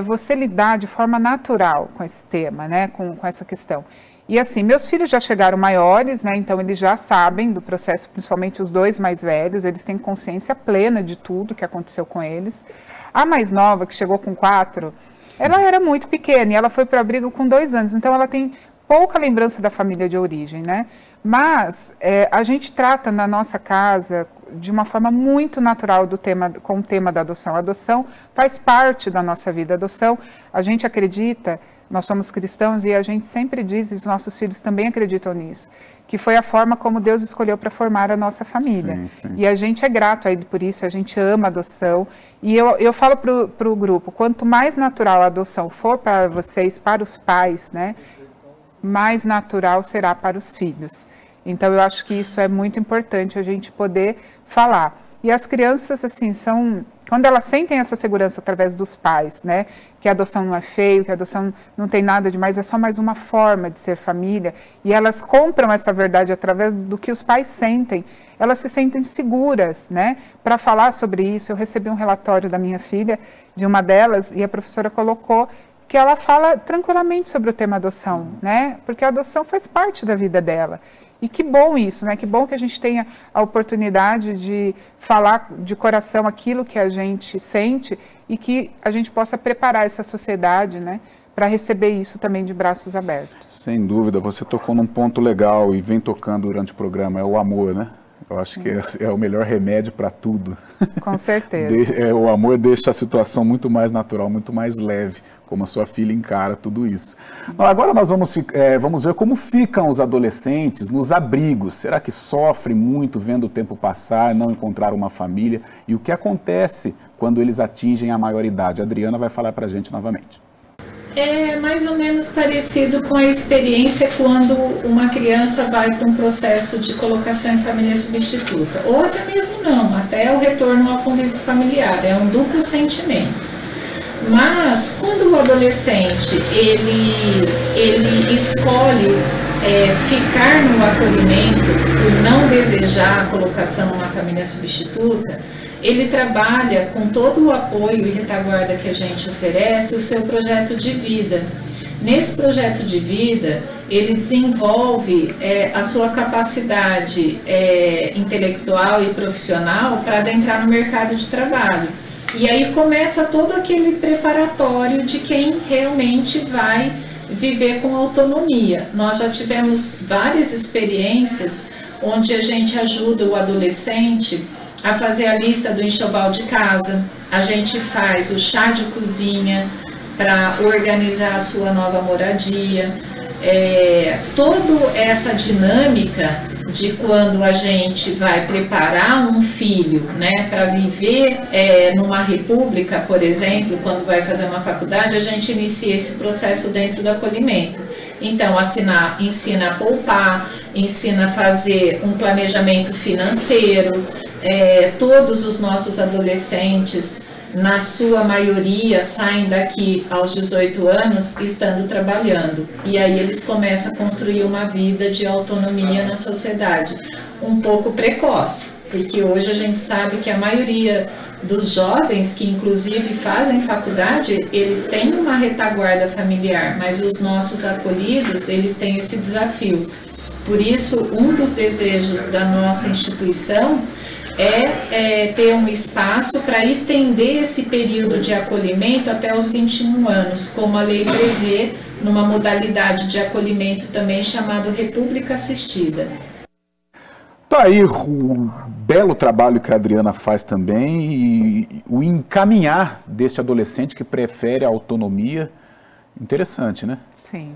você lidar de forma natural com esse tema, né, com essa questão. E assim, meus filhos já chegaram maiores, né, então eles já sabem do processo, principalmente os 2 mais velhos, eles têm consciência plena de tudo que aconteceu com eles. A mais nova, que chegou com 4, ela era muito pequena e ela foi para o abrigo com 2 anos, então ela tem pouca lembrança da família de origem, né? Mas a gente trata na nossa casa de uma forma muito natural com o tema da adoção. A adoção faz parte da nossa vida. A adoção, a gente acredita, nós somos cristãos e a gente sempre diz, e os nossos filhos também acreditam nisso, que foi a forma como Deus escolheu para formar a nossa família. Sim, sim. E a gente é grato a Ele por isso, a gente ama a adoção. E eu falo para o grupo, quanto mais natural a adoção for para vocês, para os pais, né, mais natural será para os filhos. Então, eu acho que isso é muito importante a gente poder falar. E as crianças, assim, quando elas sentem essa segurança através dos pais, né, que a adoção não é feio, que a adoção não tem nada demais, é só mais uma forma de ser família, e elas compram essa verdade através do que os pais sentem, elas se sentem seguras, né, para falar sobre isso. Eu recebi um relatório da minha filha, de uma delas, e a professora colocou que ela fala tranquilamente sobre o tema adoção, né, porque a adoção faz parte da vida dela. E que bom isso, né? Que bom que a gente tenha a oportunidade de falar de coração aquilo que a gente sente e que a gente possa preparar essa sociedade, né, para receber isso também de braços abertos.
Sem dúvida, você tocou num ponto legal e vem tocando durante o programa, é o amor, né? Eu acho que é o melhor remédio para tudo.
Com certeza.
O amor deixa a situação muito mais natural, muito mais leve, como a sua filha encara tudo isso. Agora nós vamos ver como ficam os adolescentes nos abrigos. Será que sofrem muito vendo o tempo passar, não encontrar uma família? E o que acontece quando eles atingem a maioridade? A Adriana vai falar para a gente novamente.
É mais ou menos parecido com a experiência quando uma criança vai para um processo de colocação em família substituta. Ou até mesmo não, até o retorno ao convívio familiar. É um duplo sentimento. Mas quando o adolescente ele escolhe ficar no acolhimento por não desejar a colocação numa família substituta, ele trabalha com todo o apoio e retaguarda que a gente oferece, o seu projeto de vida. Nesse projeto de vida, ele desenvolve a sua capacidade intelectual e profissional para adentrar no mercado de trabalho. E aí começa todo aquele preparatório de quem realmente vai viver com autonomia. Nós já tivemos várias experiências onde a gente ajuda o adolescente a fazer a lista do enxoval de casa, a gente faz o chá de cozinha para organizar a sua nova moradia, toda essa dinâmica de quando a gente vai preparar um filho, né, para viver numa república, por exemplo, quando vai fazer uma faculdade, a gente inicia esse processo dentro do acolhimento. Então, ensina a poupar, ensina a fazer um planejamento financeiro. Todos os nossos adolescentes, na sua maioria, saem daqui aos 18 anos estando trabalhando. E aí eles começam a construir uma vida de autonomia na sociedade, um pouco precoce, porque hoje a gente sabe que a maioria dos jovens que inclusive fazem faculdade, eles têm uma retaguarda familiar, mas os nossos acolhidos, eles têm esse desafio. Por isso, um dos desejos da nossa instituição é ter um espaço para estender esse período de acolhimento até os 21 anos, como a lei prevê, numa modalidade de acolhimento também chamado República Assistida.
Tá aí o belo trabalho que a Adriana faz também e o encaminhar desse adolescente que prefere a autonomia. Interessante, né?
Sim,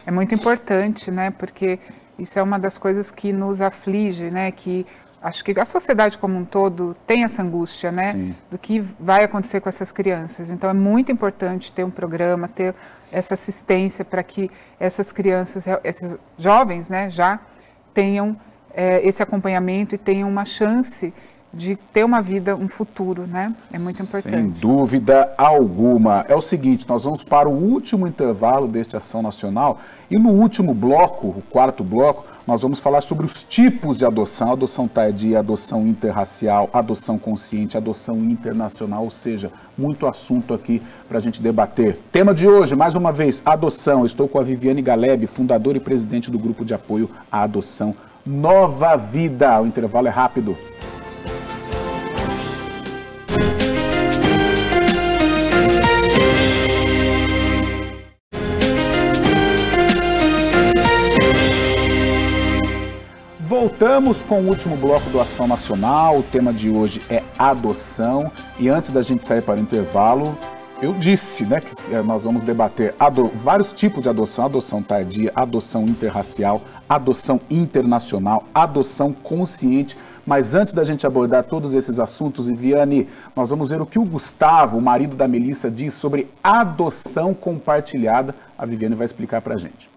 é muito importante, né? Porque isso é uma das coisas que nos aflige, né? Que acho que a sociedade como um todo tem essa angústia, né? Sim. Do que vai acontecer com essas crianças. Então, é muito importante ter um programa, ter essa assistência para que essas crianças, esses jovens, né, já tenham esse acompanhamento e tenham uma chance de ter uma vida, um futuro, né? É muito importante.
Sem dúvida alguma. É o seguinte, nós vamos para o último intervalo deste Ação Nacional e no último bloco, o quarto bloco, nós vamos falar sobre os tipos de adoção, adoção tardia, adoção interracial, adoção consciente, adoção internacional, ou seja, muito assunto aqui para a gente debater. Tema de hoje, mais uma vez, adoção. Eu estou com a Viviane Galeb, fundadora e presidente do grupo de apoio à adoção Nova Vida. O intervalo é rápido. Voltamos com o último bloco do Ação Nacional. O tema de hoje é adoção. E antes da gente sair para o intervalo, eu disse, né, que nós vamos debater vários tipos de adoção: adoção tardia, adoção interracial, adoção internacional, adoção consciente. Mas antes da gente abordar todos esses assuntos, Viviane, nós vamos ver o que o Gustavo, o marido da Melissa, diz sobre adoção compartilhada. A Viviane vai explicar para a gente.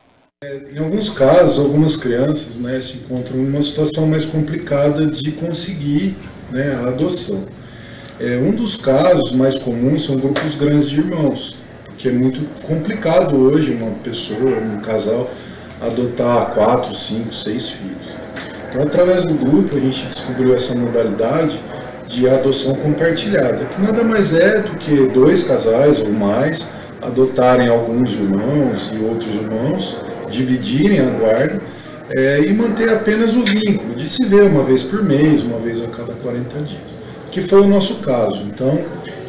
Em alguns casos, algumas crianças, né, se encontram em uma situação mais complicada de conseguir, né, a adoção. Um dos casos mais comuns são grupos grandes de irmãos, porque é muito complicado hoje uma pessoa, um casal, adotar 4, 5, 6 filhos. Então, através do grupo, a gente descobriu essa modalidade de adoção compartilhada, que nada mais é do que 2 casais ou mais adotarem alguns irmãos e outros irmãos, dividirem a guarda e manter apenas o vínculo de se ver uma vez por mês, uma vez a cada 40 dias, que foi o nosso caso. Então,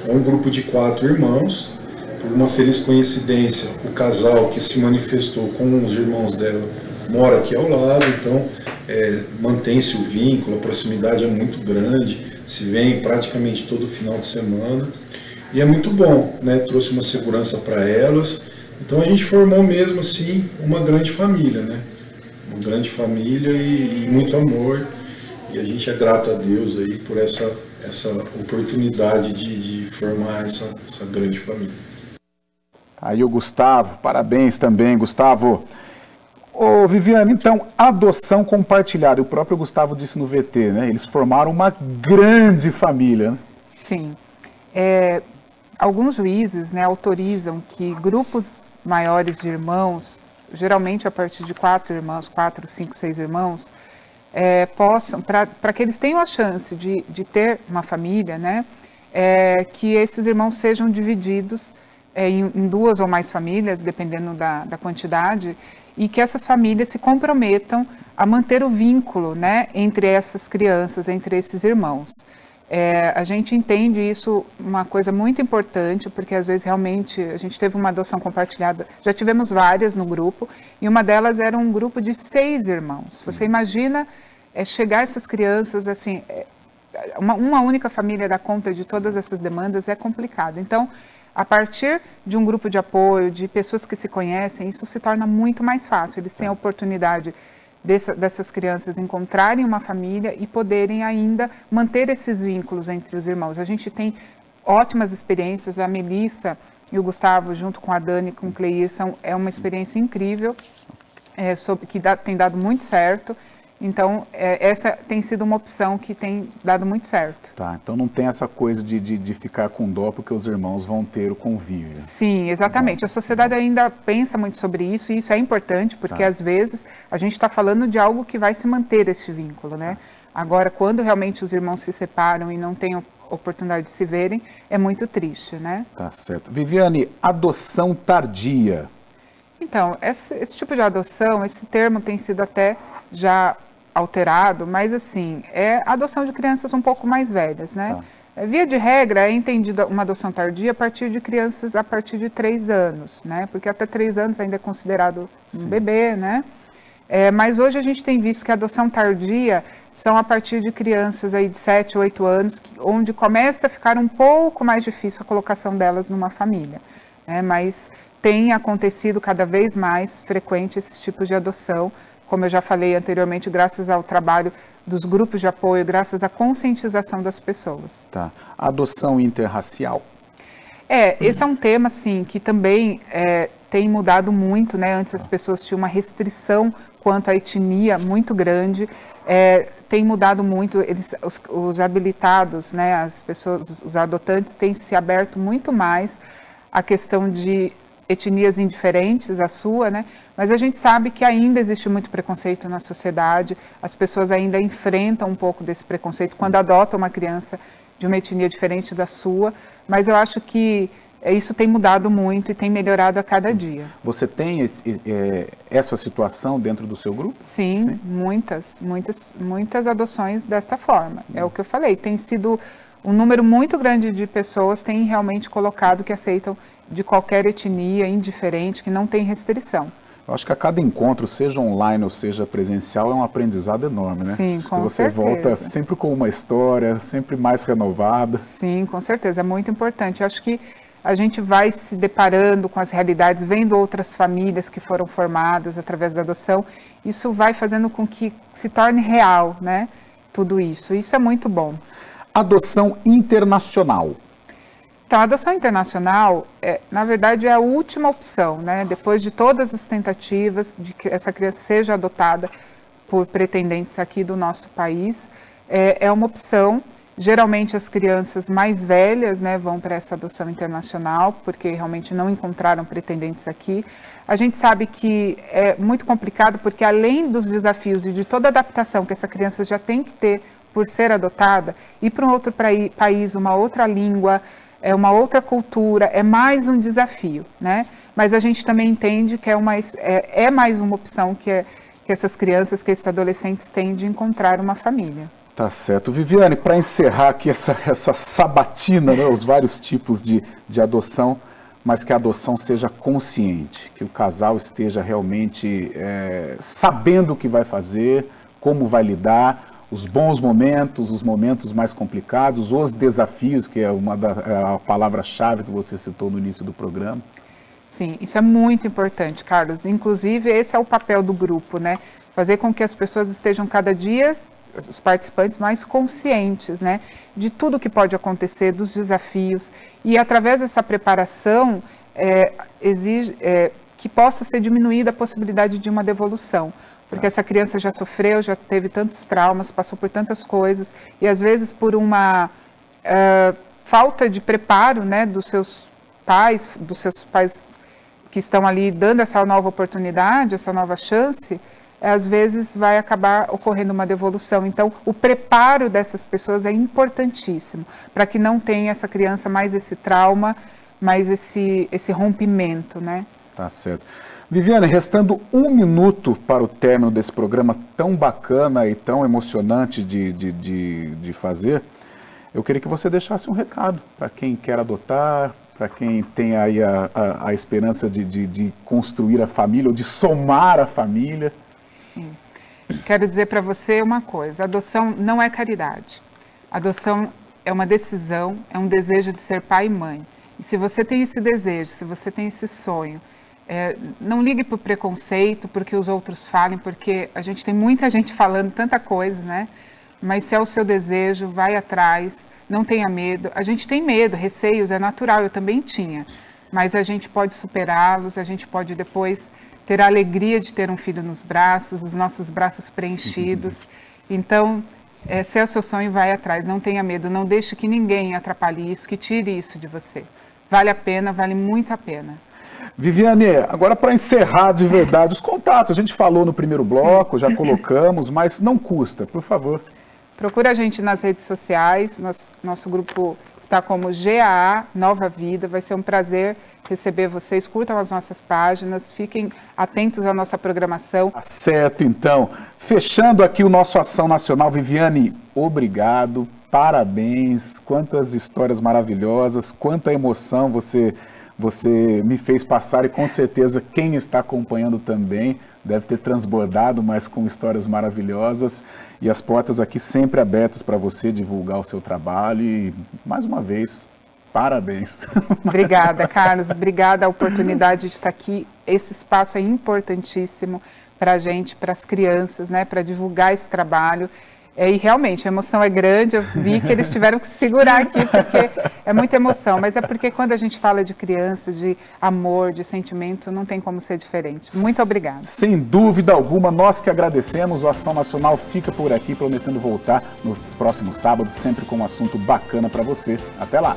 é um grupo de 4 irmãos. Por uma feliz coincidência, o casal que se manifestou com os irmãos dela mora aqui ao lado, então mantém-se o vínculo, a proximidade é muito grande, se vêem praticamente todo final de semana, e é muito bom, né? Trouxe uma segurança para elas. Então a gente formou mesmo assim uma grande família, né? Uma grande família e muito amor. E a gente é grato a Deus aí por essa oportunidade de formar essa grande família.
Aí o Gustavo, parabéns também, Gustavo. Ô Viviane, então, adoção compartilhada, o próprio Gustavo disse no VT, né? Eles formaram uma grande família, né?
Sim. Alguns juízes, né, autorizam que grupos maiores de irmãos, geralmente a partir de 4 irmãos, 4, 5, 6 irmãos, possam, para que eles tenham a chance de ter uma família, né, que esses irmãos sejam divididos em 2 ou mais famílias, dependendo da quantidade, e que essas famílias se comprometam a manter o vínculo, né, entre essas crianças, entre esses irmãos. A gente entende isso uma coisa muito importante, porque às vezes realmente a gente teve uma adoção compartilhada, já tivemos várias no grupo, e uma delas era um grupo de 6 irmãos. Você imagina chegar essas crianças, assim, uma única família dar conta de todas essas demandas é complicado. Então, a partir de um grupo de apoio, de pessoas que se conhecem, isso se torna muito mais fácil. Eles têm a oportunidade dessas crianças encontrarem uma família e poderem ainda manter esses vínculos entre os irmãos. A gente tem ótimas experiências, a Melissa e o Gustavo, junto com a Dani e com o Cleir, é uma experiência incrível, que tem dado muito certo. Então, essa tem sido uma opção que tem dado muito certo.
Tá, então não tem essa coisa de ficar com dó porque os irmãos vão ter o convívio.
Sim, exatamente. A sociedade ainda pensa muito sobre isso, e isso é importante, porque às vezes a gente está falando de algo que vai se manter esse vínculo, né? Agora, quando realmente os irmãos se separam e não têm oportunidade de se verem, é muito triste, né?
Tá certo. Viviane, adoção tardia.
Então, esse tipo de adoção, esse termo tem sido até já alterado, mas assim, é a adoção de crianças um pouco mais velhas, né? Via de regra, é entendida uma adoção tardia a partir de crianças a partir de 3 anos, né? Porque até 3 anos ainda é considerado um bebê, né? Mas hoje a gente tem visto que a adoção tardia são a partir de crianças aí de 7, 8 anos, onde começa a ficar um pouco mais difícil a colocação delas numa família, né? Mas tem acontecido cada vez mais frequente esses tipos de adoção, como eu já falei anteriormente, graças ao trabalho dos grupos de apoio, graças à conscientização das pessoas.
Tá. Adoção interracial.
Esse é um tema, assim, que também tem mudado muito, né? Antes as pessoas tinham uma restrição quanto à etnia muito grande, tem mudado muito, os habilitados, né? As pessoas, os adotantes têm se aberto muito mais à questão de etnias indiferentes à sua, né? Mas a gente sabe que ainda existe muito preconceito na sociedade, as pessoas ainda enfrentam um pouco desse preconceito quando adotam uma criança de uma etnia diferente da sua, mas eu acho que isso tem mudado muito e tem melhorado a cada dia.
Você tem essa situação dentro do seu grupo?
Sim, muitas adoções desta forma. É o que eu falei, tem sido um número muito grande de pessoas tem realmente colocado que aceitam de qualquer etnia, indiferente, que não tem restrição.
Eu acho que a cada encontro, seja online ou seja presencial, é um aprendizado enorme, né?
Sim, com
você
certeza.
Volta sempre com uma história, sempre mais renovada.
Sim, com certeza, é muito importante. Eu acho que a gente vai se deparando com as realidades, vendo outras famílias que foram formadas através da adoção, isso vai fazendo com que se torne real, né? Tudo isso. Isso é muito bom.
Adoção internacional.
Então, a adoção internacional, na verdade, é a última opção, né? Depois de todas as tentativas de que essa criança seja adotada por pretendentes aqui do nosso país, é uma opção. Geralmente, as crianças mais velhas, né, vão para essa adoção internacional, porque realmente não encontraram pretendentes aqui. A gente sabe que é muito complicado, porque além dos desafios e de toda a adaptação que essa criança já tem que ter por ser adotada, ir para um outro país, uma outra língua, uma outra cultura, é mais um desafio, né? Mas a gente também entende que é mais uma opção que essas crianças, que esses adolescentes têm de encontrar uma família.
Tá certo. Viviane, para encerrar aqui essa sabatina, né, os vários tipos de adoção, mas que a adoção seja consciente, que o casal esteja realmente sabendo o que vai fazer, como vai lidar, os bons momentos, os momentos mais complicados, os desafios, que é a palavra-chave que você citou no início do programa.
Sim, isso é muito importante, Carlos. Inclusive, esse é o papel do grupo, né? Fazer com que as pessoas estejam cada dia, os participantes, mais conscientes, né? De tudo que pode acontecer, dos desafios. E através dessa preparação, exige que possa ser diminuída a possibilidade de uma devolução. Porque essa criança já sofreu, já teve tantos traumas, passou por tantas coisas, e às vezes por uma falta de preparo, né, dos seus pais que estão ali dando essa nova oportunidade, essa nova chance, às vezes vai acabar ocorrendo uma devolução. Então, o preparo dessas pessoas é importantíssimo, para que não tenha essa criança mais esse trauma, mais esse rompimento, né?
Tá certo. Viviane, restando 1 minuto para o término desse programa tão bacana e tão emocionante de fazer, eu queria que você deixasse um recado para quem quer adotar, para quem tem aí a esperança de construir a família ou de somar a família.
Sim. Quero dizer para você uma coisa, adoção não é caridade. Adoção é uma decisão, é um desejo de ser pai e mãe. E se você tem esse desejo, se você tem esse sonho, não ligue para o preconceito, porque os outros falem, porque a gente tem muita gente falando tanta coisa, né? Mas se é o seu desejo, vai atrás, não tenha medo. A gente tem medo, receios, é natural, eu também tinha. Mas a gente pode superá-los, a gente pode depois ter a alegria de ter um filho nos braços, os nossos braços preenchidos. Então, se é o seu sonho, vai atrás, não tenha medo, não deixe que ninguém atrapalhe isso, que tire isso de você. Vale a pena, vale muito a pena.
Viviane, agora para encerrar de verdade os contatos, a gente falou no primeiro bloco, já colocamos, mas não custa, por favor.
Procura a gente nas redes sociais, nosso grupo está como GAA Nova Vida, vai ser um prazer receber vocês, curtam as nossas páginas, fiquem atentos à nossa programação.
Tá certo, então, fechando aqui o nosso Ação Nacional, Viviane, obrigado, parabéns, quantas histórias maravilhosas, quanta emoção você me fez passar e com certeza quem está acompanhando também deve ter transbordado, mas com histórias maravilhosas e as portas aqui sempre abertas para você divulgar o seu trabalho e, mais uma vez, parabéns.
Obrigada, Carlos, obrigada a oportunidade de estar aqui, esse espaço é importantíssimo para a gente, para as crianças, né, para divulgar esse trabalho. E realmente, a emoção é grande, eu vi que eles tiveram que se segurar aqui, porque é muita emoção, mas é porque quando a gente fala de crianças, de amor, de sentimento, não tem como ser diferente. Muito obrigada.
Sem dúvida alguma, nós que agradecemos, o Ação Nacional fica por aqui, prometendo voltar no próximo sábado, sempre com um assunto bacana para você. Até lá!